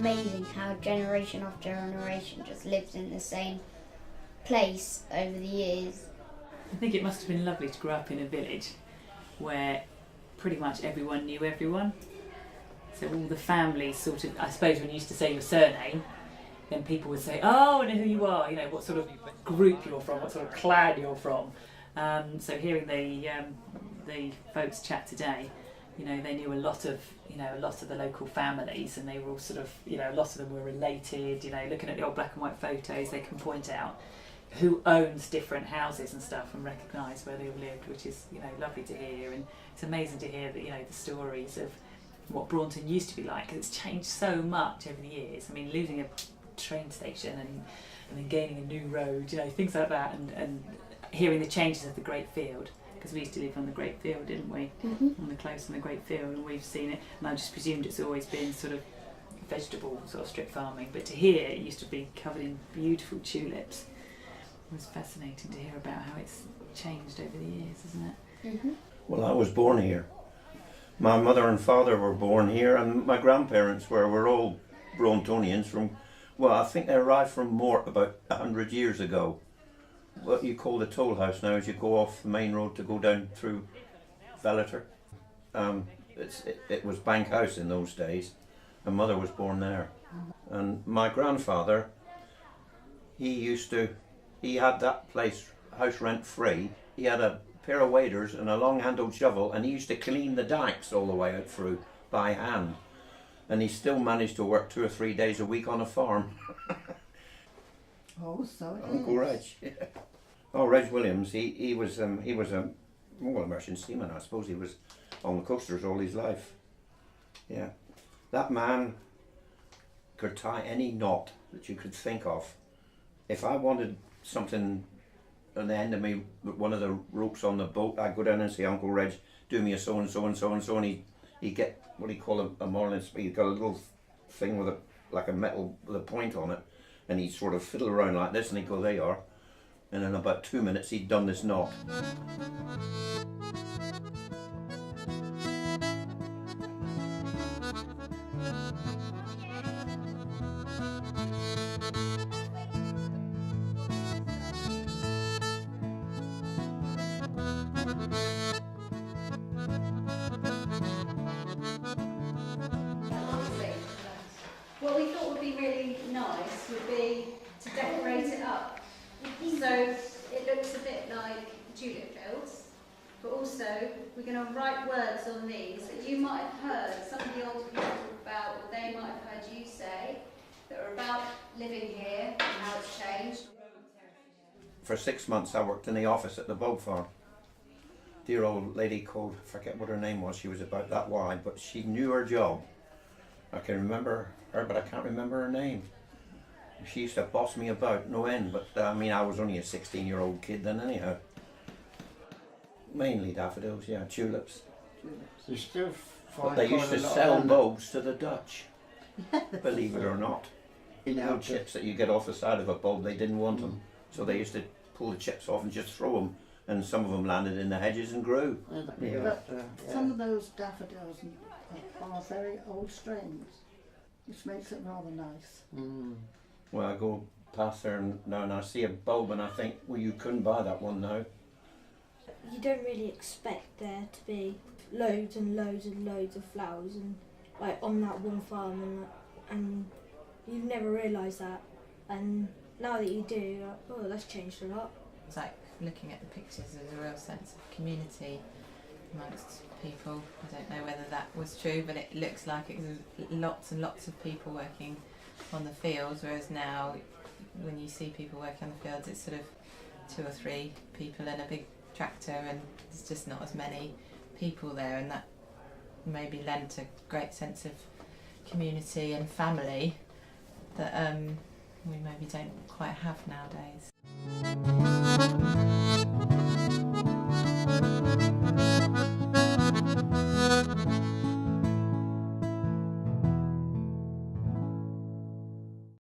amazing how generation after generation just lives in the same place over the years. I think it must have been lovely to grow up in a village where pretty much everyone knew everyone. So all the families sort of, I suppose when you used to say your surname, then people would say, oh, I know who you are, you know, what sort of group you're from, what sort of clan you're from. So hearing the folks chat today, you know, they knew a lot of the local families, and they were all sort of, you know, a lot of them were related. You know, looking at the old black and white photos, they can point out who owns different houses and stuff and recognise where they all lived, which is, you know, lovely to hear. And it's amazing to hear that, you know, the stories of what Braunton used to be like, because it's changed so much over the years. I mean, losing a train station and then gaining a new road, you know, things like that, and hearing the changes of the Great Field, because we used to live on the Great Field, didn't we? On the close on the Great Field, and we've seen it, and I just presumed it's always been sort of vegetable sort of strip farming, but to hear it used to be covered in beautiful tulips. It was fascinating to hear about how it's changed over the years, isn't it? Well, I was born here. My mother and father were born here, and my grandparents were all Brauntonians from, well, I think they arrived from Mort about 100 years ago. What you call the toll house now is you go off the main road to go down through Velator. It was Bank House in those days, and mother was born there. And my grandfather, he had that house rent free. He had a pair of waders and a long-handled shovel, and he used to clean the dikes all the way out through by hand. And he still managed to work 2 or 3 days a week on a farm. Oh, so it Uncle Reg. Yeah. Oh, Reg Williams. He was a merchant seaman. I suppose he was on the coasters all his life. Yeah, that man could tie any knot that you could think of. If I wanted something on the end of me, one of the ropes on the boat, I'd go down and say, Uncle Reg, do me a so and so and so and so, and he'd get what do you call a marlin speed. He'd got a little thing with like a metal with a point on it, and he'd sort of fiddle around like this, and he'd go, there you are. And in about 2 minutes, he'd done this knot. What we thought would be really nice would be to decorate it up. So it looks a bit like tulip fields, but also we're going to write words on these that you might have heard some of the older people talk about, or they might have heard you say, that are about living here and how it's changed. For 6 months I worked in the office at the boat farm. Dear old lady called, I forget what her name was, she was about that wide, but she knew her job. I can remember her, but I can't remember her name. She used to boss me about no end, but I mean, I was only a 16-year-old kid then anyhow. Mainly daffodils, yeah, tulips. You still But find they used quite to a lot sell of them. bulbs to the Dutch, believe it or not. You You know, chips that you get off the side of a bulb, they didn't want them. So they used to pull the chips off and just throw them, and some of them landed in the hedges and grew. Some of those daffodils are very old strains, which makes it rather nice. Well, I go past there now and I see a bulb and I think, well, you couldn't buy that one now. You don't really expect there to be loads and loads and loads of flowers and like on that one farm, and you've never realised that, and now that you do, you're like, oh, that's changed a lot. It's like looking at the pictures, there's a real sense of community amongst people. I don't know whether that was true, but it looks like it was lots and lots of people working on the fields, whereas now when you see people working on the fields, it's sort of 2 or 3 people in a big tractor, and there's just not as many people there, and that maybe lent a great sense of community and family that we maybe don't quite have nowadays.